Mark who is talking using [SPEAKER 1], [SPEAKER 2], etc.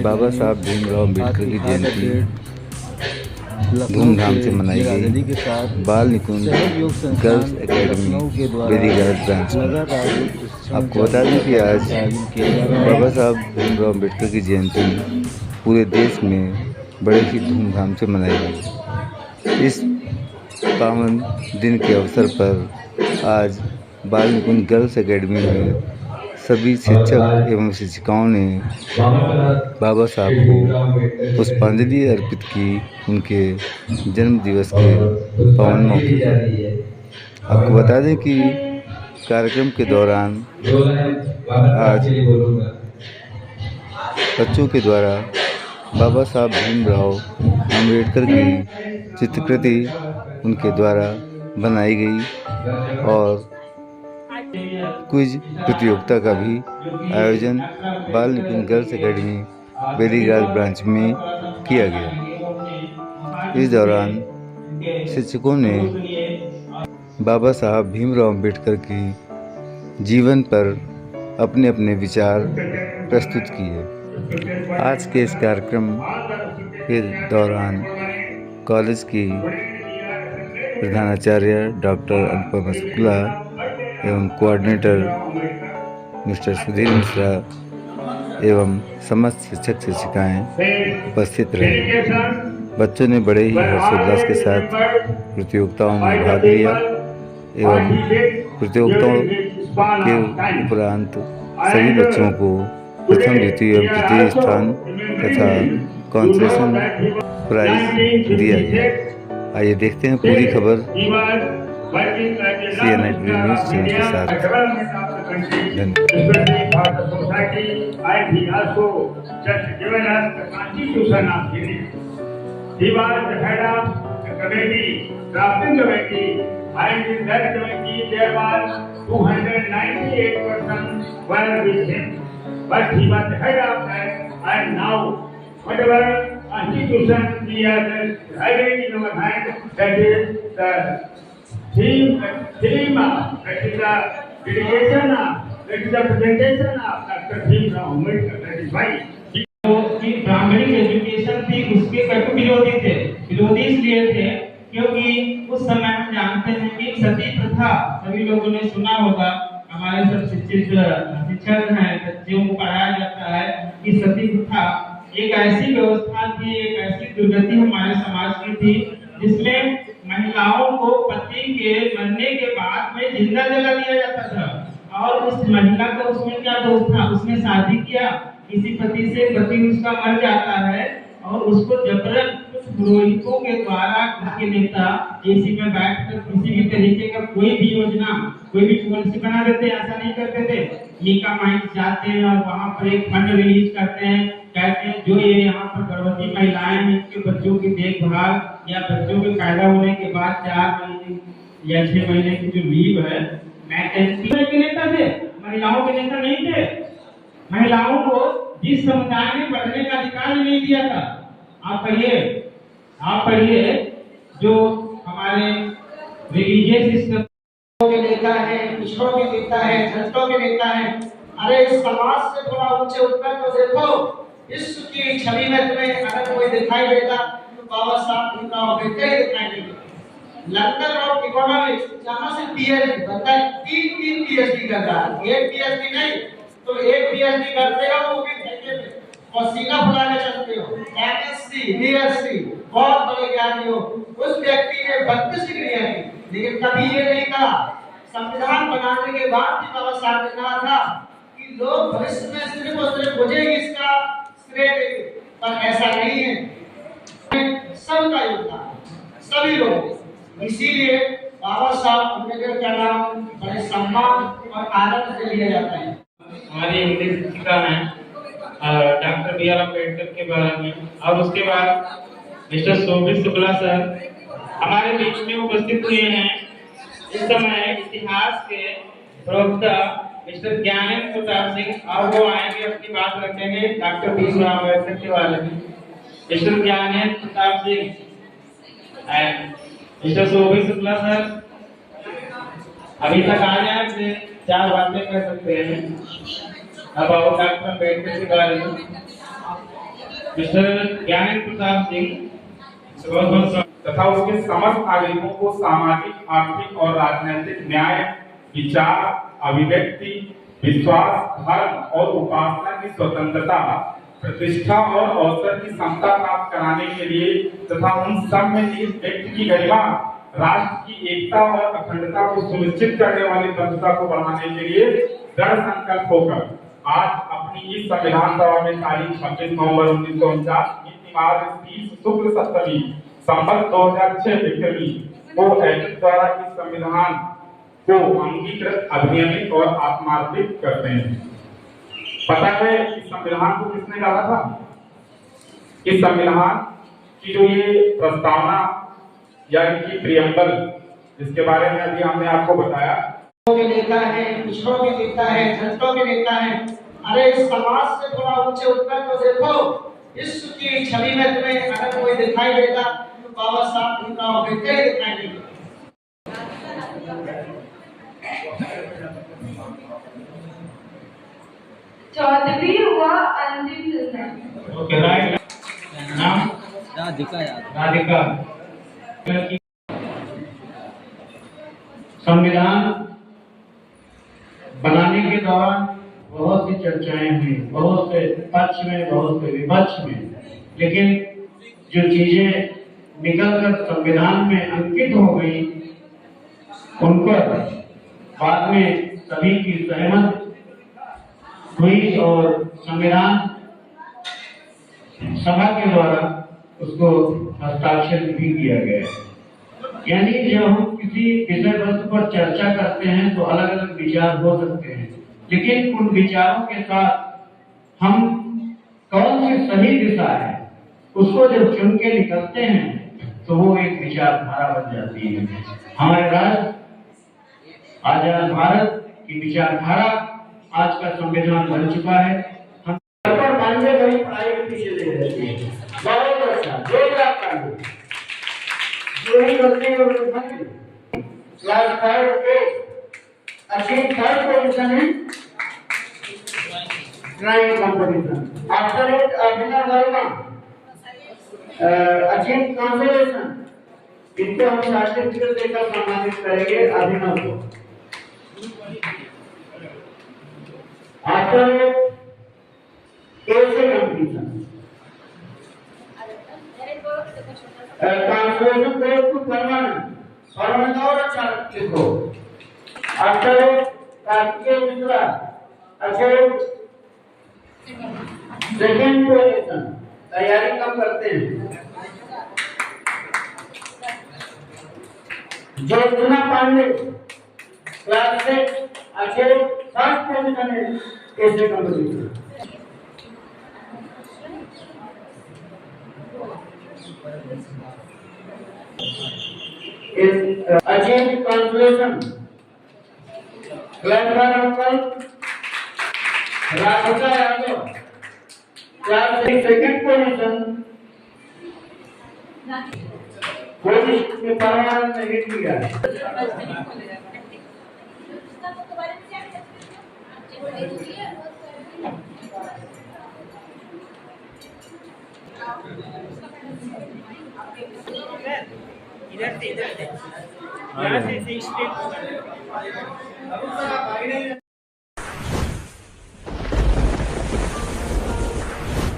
[SPEAKER 1] बाबा साहब भीमराव अम्बेडकर की जयंती धूमधाम से मनाई गई। बाल निकुंज गर्ल्स एकेडमी बेरीगाज ब्रांच में आपको बता दें कि आज बाबा साहब भीमराव अम्बेडकर की जयंती पूरे देश में बड़े ही धूमधाम से मनाई गई। इस पावन दिन के अवसर पर आज बाल निकुंज गर्ल्स एकेडमी में सभी शिक्षक एवं शिक्षिकाओं ने बाबा साहब को पुष्पांजलि अर्पित की उनके जन्म दिवस के पावन मौके पर। आपको बता दें कि कार्यक्रम के दौरान आज बच्चों के द्वारा बाबा साहब भीमराव अम्बेडकर की चित्रकृति उनके द्वारा बनाई गई और क्विज प्रतियोगिता का भी आयोजन बाल निकुंज गर्ल्स एकेडमी बेरीगाज ब्रांच में किया गया। इस दौरान शिक्षकों ने बाबा साहब भीमराव अम्बेडकर की जीवन पर अपने अपने विचार प्रस्तुत किए। आज के इस कार्यक्रम के दौरान कॉलेज की प्रधानाचार्य डॉक्टर अनुपमा शुक्ला एवं कोऑर्डिनेटर मिस्टर सुधीर मिश्रा एवं समस्त शिक्षक शिक्षिकाएं उपस्थित रहे। बच्चों ने बड़े ही हर्षोल्लास के साथ प्रतियोगिताओं में भाग लिया एवं प्रतियोगिताओं के उपरांत सभी बच्चों को प्रथम द्वितीय एवं तृतीय स्थान तथा कंसोलेशन प्राइज दिया गया। आइए देखते हैं पूरी खबर CNI न्यूज़ चैनल के साथ।
[SPEAKER 2] He was the head of the committee, drafting committee, and in that committee there was 298 persons were with him. But he was the head of that, and now whatever institution we are having in our hand, that is the theme, that is the dedication, that is the presentation of Dr. Bhimrao Ambedkar. That is why
[SPEAKER 3] कि Brahmanic education थी उसके कटु विरोधी थे। विरोधी इसलिए थे क्योंकि उस समय हम जानते हैं कि सती प्रथा सभी लोगों ने सुना होगा। हमारे सब शिक्षक हैं, बच्चों को पढ़ाया जाता है कि सती प्रथा एक ऐसी व्यवस्था थी, एक ऐसी दुर्गति हमारे समाज की थी जिसमें महिलाओं को पति के मरने के बाद में जिंदा जला दिया जाता था। और उस महिला का उसमें क्या दोष था? उसने शादी किया किसी पति से, पति उसका मर जाता है और उसको जबरन कुछ पुरोहितों के द्वारा घर के नेता एसी में बैठकर किसी भी तरीके का कोई भी योजना, कोई भी पॉलिसी बना देते। ऐसा नहीं करते थे। मीका माइंड जाते हैं और वहाँ पर एक फंड रिलीज करते हैं, कहते हैं जो ये यहाँ पर गर्भवती महिलाएं हैं इनके बच्चों की देखभाल या बच्चों के पैदा होने के बाद 4 महीने या 6 महीने की जो लीव है, मैटरनिटी के नेता थे, महिलाओं के नेता नहीं थे। महिलाओं को जिस समुदाय में पढ़ने का अधिकार नहीं दिया था। आप पढ़िए जो हमारे रिलीजियस सिस्टम के नेता है, पिछड़ों के नेता है, संतों के नेता है। अरे इस समाज से थोड़ा ऊंचे उठकर तो देखो, विश्व की छवि में तुम्हें अगर कोई दिखाई देगा तो बाबा साहब भीमराव अम्बेडकर दिखाई देंगे। लंदन ऑफ इकोनॉमिक्स जहाँ से पीएचडी बनता है, 3 पीएचडी करता है, एक पीएचडी नहीं तो एक पीएचडी करते हो वो भी ठेके पे और सीना फुलाने चलते हो। एमएससी, बीएससी, बहुत बड़े ज्ञानी हो। उस व्यक्ति ने 32 डिग्रियां की, लेकिन कभी ये नहीं कहा। संविधान बनाने के बाद भी बाबा साहब ने कहा था कि लोग भविष्य में सिर्फ और सिर्फ मुझे इसका श्रेय देंगे, पर ऐसा नहीं है। सबका योगदान, सभी लोग। इसीलिए बाबा साहब अम्बेडकर का नाम बड़े सम्मान और आदर से लिया जाता है। हमारी इंग्लिश शिक्षिका हैं डॉक्टर बी आर अम्बेडकर के बारे में, और उसके बाद मिस्टर शोभित शुक्ला सर हमारे बीच में उपस्थित हुए हैं। इस समय इतिहास के प्रवक्ता मिस्टर ज्ञानेंद्र प्रताप सिंह, और वो आएंगे अपनी बात रखेंगे डॉक्टर भीमराव अम्बेडकर के बारे में। Mister Gyanendra Pratap Singh and mister Shobhit Shukla sir अभी तक आ जाए 4 बातें कर सकते हैं अब डॉक्टर अम्बेडकर के बारे में। मिस्टर ज्ञानेंद्र प्रताप सिंह
[SPEAKER 4] तथा उसके समस्त नागरिकों को सामाजिक, आर्थिक और राजनीतिक न्याय, विचार, अभिव्यक्ति, विश्वास, धर्म और उपासना की स्वतंत्रता, प्रतिष्ठा और अवसर की समता प्राप्त कराने के लिए तथा उन सब में निहित व्यक्ति की गरिमा, राष्ट्र की एकता और अखंडता को सुनिश्चित करने वाली तंत्रता को बढ़ाने के लिए दृढ़ संकल्प होकर आज अपनी इस संविधान सभा में तारीख 26 नवंबर 1949 30 शुक्ल सप्तमी संवत 2006 विक्रमी को एडिट द्वारा इस संविधान को अंगीकृत, अधिनियमित और आत्मार्पित करते हैं। पता है इस संविधान को किसने डाला था? इस संविधान की जो ये प्रस्तावना यानी कि प्रियम्बल, जिसके बारे में अभी हमने आपको बताया,
[SPEAKER 5] के नेता है, पिछड़ों के नेता है, दलितों के नेता है। अरे इस समाज से थोड़ा ऊंचे उठकर तो देखो, विश्व की छवि में तुम्हें अगर कोई दिखाई देगा तो बाबा साहब भीमराव अम्बेडकर ही दिखाई देंगे।
[SPEAKER 6] चौधरी हुआ अंतिम निर्णय।
[SPEAKER 3] Okay, right. नाम राधिका। संविधान बनाने के दौरान बहुत सी चर्चाएं हुई, बहुत से पक्ष में, बहुत से विपक्ष में, लेकिन जो चीजें निकलकर संविधान में अंकित हो गई उन पर बाद में सभी की सहमत हुई और संविधान सभा के द्वारा उसको हस्ताक्षर भी किया गया। यानी जब हम किसी विषय वस्तु पर चर्चा करते हैं तो अलग अलग विचार हो सकते हैं, लेकिन उन विचारों के साथ हम कौन सी सही दिशा है उसको जब चुन के निकलते हैं तो वो एक विचारधारा बन जाती है। हमारे राष्ट्र आजाद भारत की विचारधारा आज का संविधान बन चुका है। हम पर मानने कहीं पढ़ाई के पीछे ले रहती है। बहुत अच्छा, जो ही करते हैं क्लास 5 के अच्छी 3rd पोजीशन है drawing competition. After it Abhinav Verma achieve consolation, इनको हम सर्टिफिकेट देकर सम्मानित करेंगे अभिनव को। After it essay competition translation course to permanent और अच्छा लिखो। आफ्टर Kartikeya Mishra achieve second position. तैयारी कब करते हैं? Jyotsna Pandey class 6 achieve 3rd position है essay competition. Achieved consolation. Class 1 uncle Radhika Yadav, class 6 second position. कोशिश में परमानेंट नहीं किया। इधर से यहाँ से